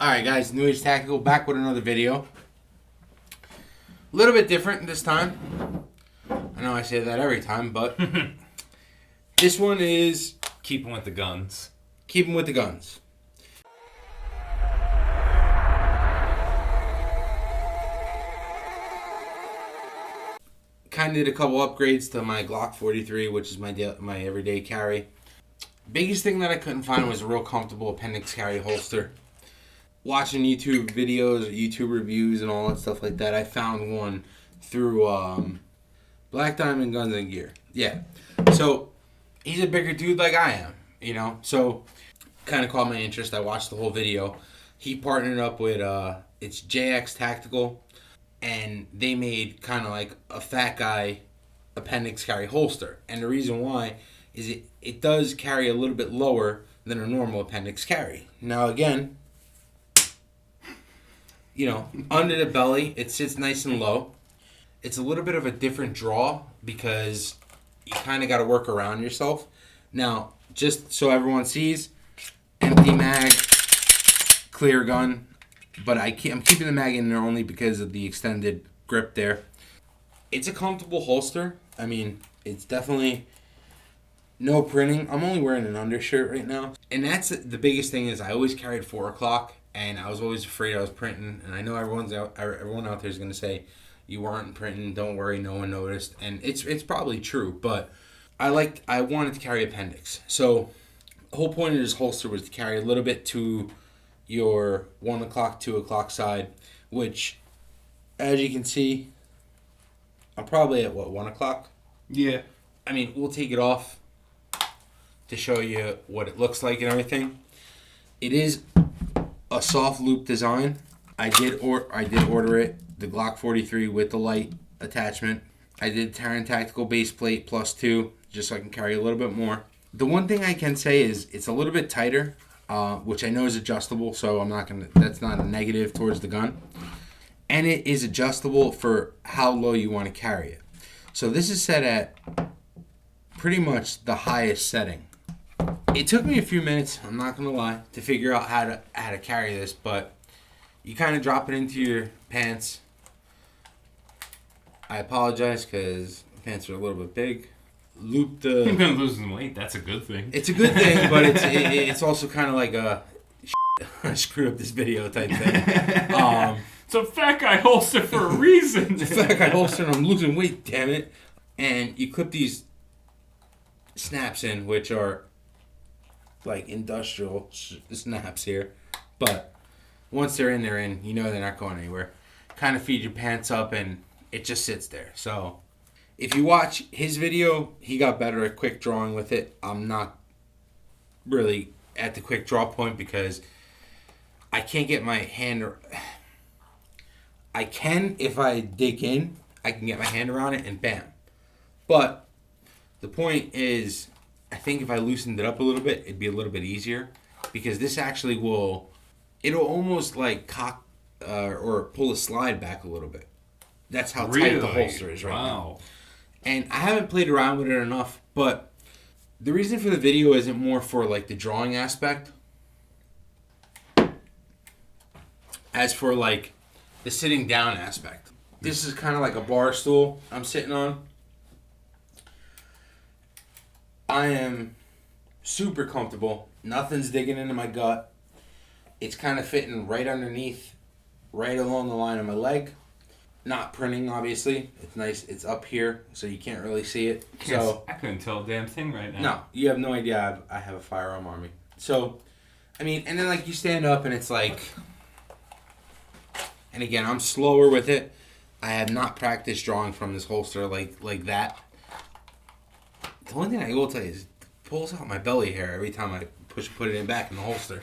Alright guys, New Age Tactical back with another video. A little bit different this time. I know I say that every time, but this one is Keeping with the guns. keeping with the guns. Kind of did a couple upgrades to my Glock 43, which is my everyday carry. Biggest thing that I couldn't find was a real comfortable appendix carry holster. Watching YouTube videos, YouTube reviews, and all that stuff like that, I found one through Black Diamond Guns and Gear. Yeah. So, he's a bigger dude like I am, you know? So, kind of caught my interest. I watched the whole video. He partnered up with, it's JX Tactical, and they made kind of like a fat guy appendix carry holster. And the reason why is it does carry a little bit lower than a normal appendix carry. Now, again, you know, under the belly, it sits nice and low. It's a little bit of a different draw because you kind of got to work around yourself. Now, just so everyone sees, empty mag, clear gun, but I'm keeping the mag in there only because of the extended grip there. It's a comfortable holster. I mean, it's definitely no printing. I'm only wearing an undershirt right now. And that's the biggest thing is I always carried 4 o'clock. And I was always afraid I was printing. And I know everyone out there is going to say, you weren't printing, don't worry, no one noticed. And it's probably true. But I wanted to carry appendix. So the whole point of this holster was to carry a little bit to your 1 o'clock, 2 o'clock side. Which, as you can see, I'm probably at, 1 o'clock? Yeah. I mean, we'll take it off to show you what it looks like and everything. It is a soft loop design. I did order it, the Glock 43 with the light attachment. I did Terran Tactical base plate +2, just so I can carry a little bit more. The one thing I can say is it's a little bit tighter, which I know is adjustable, so that's not a negative towards the gun. And it is adjustable for how low you want to carry it. So this is set at pretty much the highest setting. It took me a few minutes, I'm not going to lie, to figure out how to carry this, but you kind of drop it into your pants. I apologize because my pants are a little bit big. Loop the... You've been losing weight, that's a good thing. It's a good thing, but it's also kind of like a I screwed up this video type thing. It's a fat guy holster for a reason. It's a fat guy holster and I'm losing weight, damn it. And you clip these snaps in, which are like industrial snaps here, but once they're in, you know they're not going anywhere. Kind of feed your pants up and it just sits there. So if you watch his video, he got better at quick drawing with it. I'm not really at the quick draw point because I can't get my hand. I can, if I dig in, I can get my hand around it and bam. But the point is, I think if I loosened it up a little bit, it'd be a little bit easier because this actually it'll almost like cock or pull the slide back a little bit. That's how tight the holster is right now. And I haven't played around with it enough, but the reason for the video isn't more for like the drawing aspect. As for like the sitting down aspect. This is kind of like a bar stool I'm sitting on. I am super comfortable. Nothing's digging into my gut. It's kind of fitting right underneath, right along the line of my leg. Not printing, obviously. It's nice. It's up here, so you can't really see it. So I couldn't tell a damn thing right now. No, you have no idea I have a firearm on me. So, I mean, and then like you stand up and it's like, and again, I'm slower with it. I have not practiced drawing from this holster like that. The only thing I will tell you is it pulls out my belly hair every time I put it in back in the holster.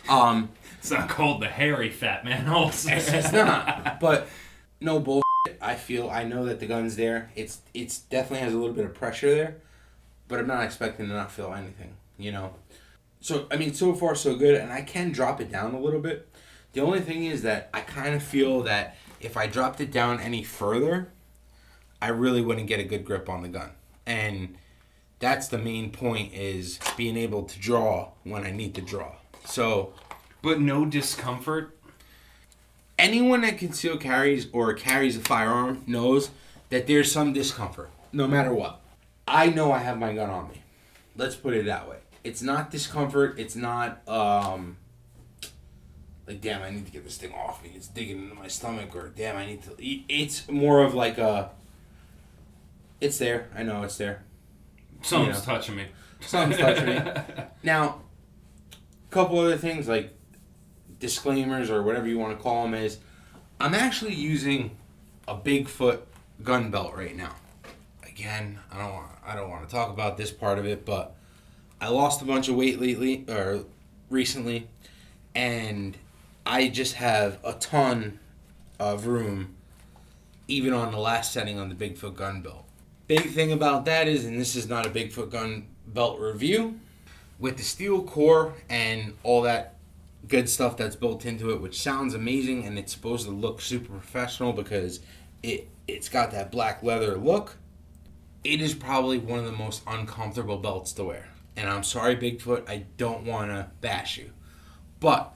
It's not called the hairy fat man holster. It's not. But no bullshit. I know that the gun's there. It's definitely has a little bit of pressure there, but I'm not expecting to not feel anything, you know. So I mean, so far so good, and I can drop it down a little bit. The only thing is that I kind of feel that if I dropped it down any further, I really wouldn't get a good grip on the gun. And that's the main point, is being able to draw when I need to draw. So But no discomfort? Anyone that conceal carries or carries a firearm knows that there's some discomfort, no matter what. I know I have my gun on me. Let's put it that way. It's not discomfort. It's not, like, damn, I need to get this thing off me. It's digging into my stomach, or damn, I need to eat. It's more of like it's there. I know it's there. Something's touching me. Something's touching me. Now, a couple other things, like disclaimers or whatever you want to call them, is I'm actually using a Bigfoot gun belt right now. Again, I don't want to talk about this part of it, but I lost a bunch of weight recently, and I just have a ton of room, even on the last setting on the Bigfoot gun belt. Big thing about that is, and this is not a Bigfoot gun belt review, with the steel core and all that good stuff that's built into it, which sounds amazing, and it's supposed to look super professional because it's got that black leather look. It is probably one of the most uncomfortable belts to wear. And I'm sorry, Bigfoot, I don't want to bash you. But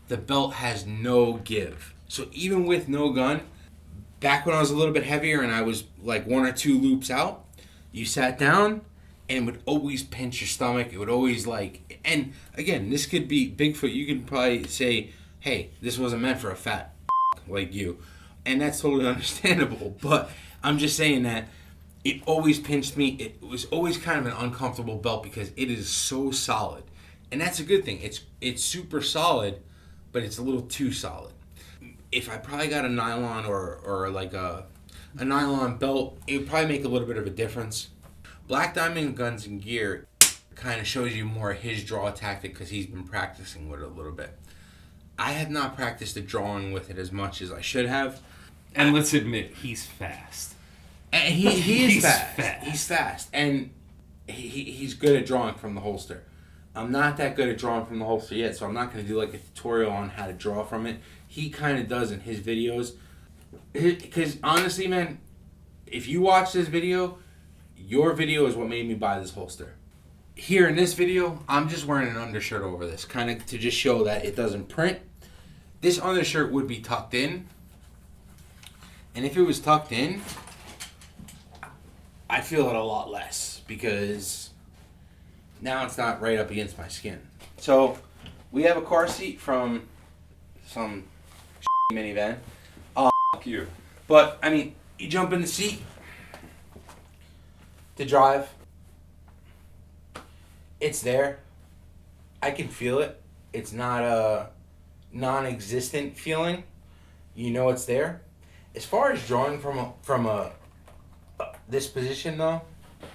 the belt has no give. So even with no gun, back when I was a little bit heavier and I was like 1 or 2 loops out, you sat down and it would always pinch your stomach. It would always and again, this could be Bigfoot. You can probably say, hey, this wasn't meant for a fat like you. And that's totally understandable. But I'm just saying that it always pinched me. It was always kind of an uncomfortable belt because it is so solid. And that's a good thing. It's super solid, but it's a little too solid. If I probably got a nylon or like a nylon belt, it would probably make a little bit of a difference. Black Diamond Guns and Gear kind of shows you more his draw tactic because he's been practicing with it a little bit. I have not practiced the drawing with it as much as I should have. And let's admit, he's fast. And he is fast. He's fast. And he's good at drawing from the holster. I'm not that good at drawing from the holster yet, so I'm not going to do like a tutorial on how to draw from it. He kind of does in his videos. Because honestly, man, if you watch this video, your video is what made me buy this holster. Here in this video, I'm just wearing an undershirt over this, kind of to just show that it doesn't print. This undershirt would be tucked in. And if it was tucked in, I feel it a lot less because now it's not right up against my skin. So we have a car seat from some minivan. Fuck you. But, I mean, you jump in the seat to drive. It's there. I can feel it. It's not a non-existent feeling. You know it's there. As far as drawing from this position, though,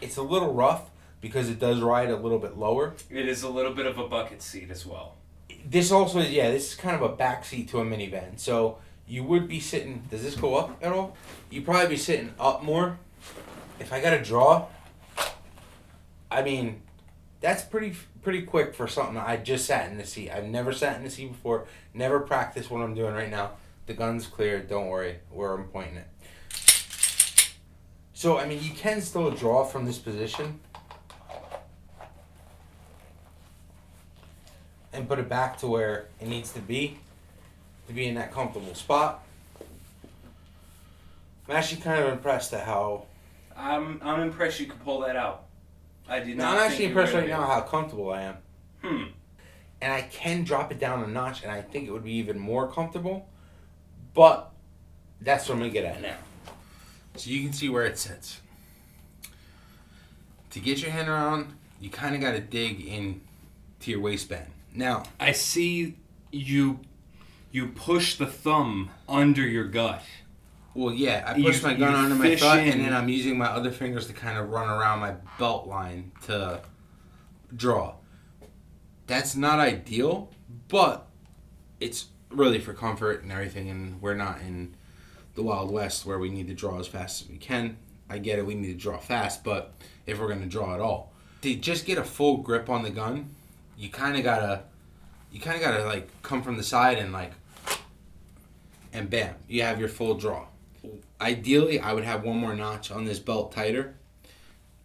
it's a little rough because it does ride a little bit lower. It is a little bit of a bucket seat as well. This also is, this is kind of a back seat to a minivan. So you would be sitting, does this go up at all? You'd probably be sitting up more. If I got to draw, I mean, that's pretty quick for something. I just sat in the seat. I've never sat in the seat before. Never practiced what I'm doing right now. The gun's clear. Don't worry where I'm pointing it. So, I mean, you can still draw from this position and put it back to where it needs to be in that comfortable spot. I'm actually kind of impressed at how... I'm impressed you could pull that out. I did not. I'm think actually you were impressed right gonna now how comfortable I am. be. And I can drop it down a notch, and I think it would be even more comfortable. But that's what I'm going to get at now. So you can see where it sits. To get your hand around, you kind of got to dig in to your waistband. Now, I see you push the thumb under your gut. Well, yeah, I push my gun under my fish thigh, in. and then I'm using my other fingers to kind of run around my belt line to draw. That's not ideal, but it's really for comfort and everything, and we're not in the Wild West where we need to draw as fast as we can. I get it, we need to draw fast, but if we're going to draw at all. To just get a full grip on the gun, you kind of gotta like come from the side and bam, you have your full draw. Ideally, I would have one more notch on this belt tighter.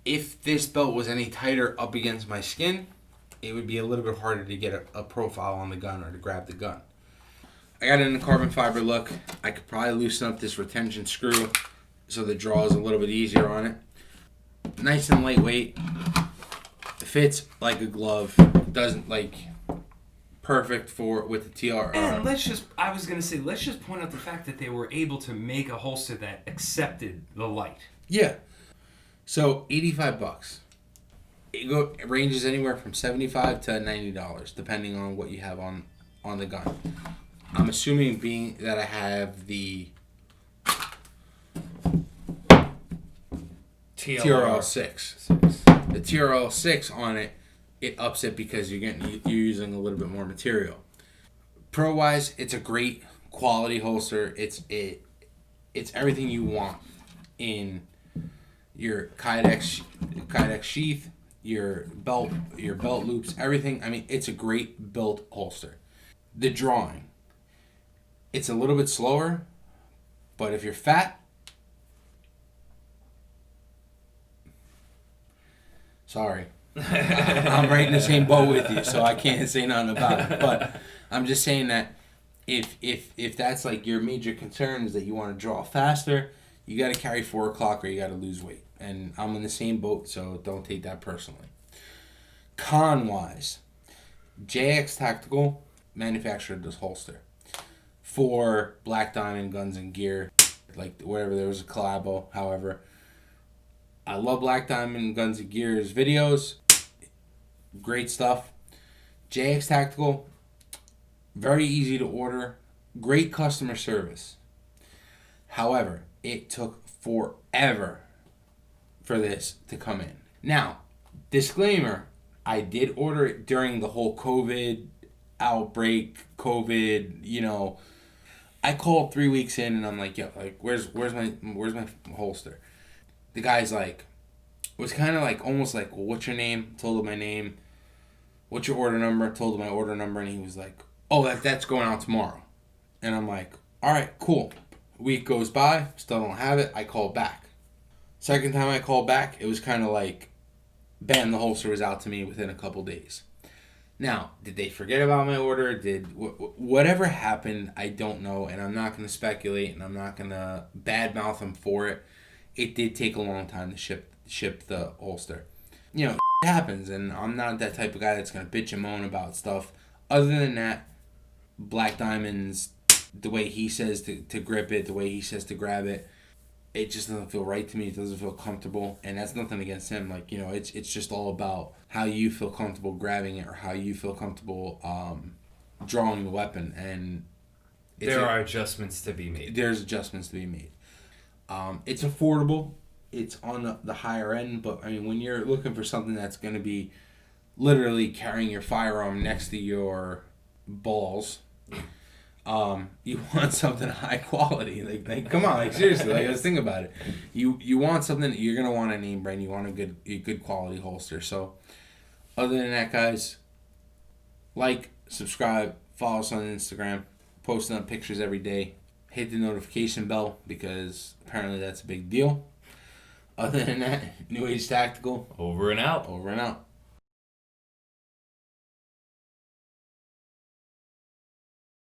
If this belt was any tighter up against my skin, it would be a little bit harder to get a profile on the gun or to grab the gun. I got it in a carbon fiber look. I could probably loosen up this retention screw so the draw is a little bit easier on it. Nice and lightweight. It fits like a glove. Doesn't like perfect for with the TR. And let's just point out the fact that they were able to make a holster that accepted the light. Yeah. So $85. It ranges anywhere from $75 to $90 depending on what you have on the gun. I'm assuming being that I have the TRL6. The TRL6 on it, it ups it because you're using a little bit more material. Pro wise, it's a great quality holster. It's everything you want in your Kydex sheath, your belt loops, everything. I mean, it's a great built holster. The drawing, it's a little bit slower, but if you're fat, sorry. I'm right in the same boat with you, so I can't say nothing about it. But I'm just saying that if that's like your major concern is that you want to draw faster, you got to carry 4 o'clock or you got to lose weight. And I'm in the same boat, so don't take that personally. Con-wise, JX Tactical manufactured this holster for Black Diamond Guns and Gear, like whatever, there was a collabo, however. I love Black Diamond Guns and Gear's videos. Great stuff. JX Tactical, very easy to order. Great customer service. However, it took forever for this to come in. Now, disclaimer, I did order it during the whole COVID outbreak, I called 3 weeks in and I'm like, yo, like where's my holster? The guy's like, was kind of like almost like, well, what's your name? Told him my name. What's your order number? Told him my order number, and he was like, oh, that's going out tomorrow. And I'm like, all right, cool. Week goes by, still don't have it. I call back. Second time I called back, it was kind of like, bam, the holster was out to me within a couple days. Now, did they forget about my order? Whatever happened, I don't know, and I'm not going to speculate, and I'm not going to badmouth them for it. It did take a long time to ship the holster. It happens, and I'm not that type of guy that's going to bitch and moan about stuff. Other than that, Black Diamond's, the way he says to grip it, the way he says to grab it, it just doesn't feel right to me. It doesn't feel comfortable, and that's nothing against him. Like, it's just all about how you feel comfortable grabbing it or how you feel comfortable drawing the weapon. And there are adjustments to be made. There's adjustments to be made. It's affordable. It's on the higher end, but I mean, when you're looking for something that's going to be literally carrying your firearm next to your balls, you want something high quality. Like come on, like seriously, like let's think about it. You want something, you're gonna want a name brand. You want a good quality holster. So, other than that, guys, like, subscribe, follow us on Instagram, posting up pictures every day. Hit the notification bell because apparently that's a big deal. Other than that, New Age Tactical. Over and out. Over and out.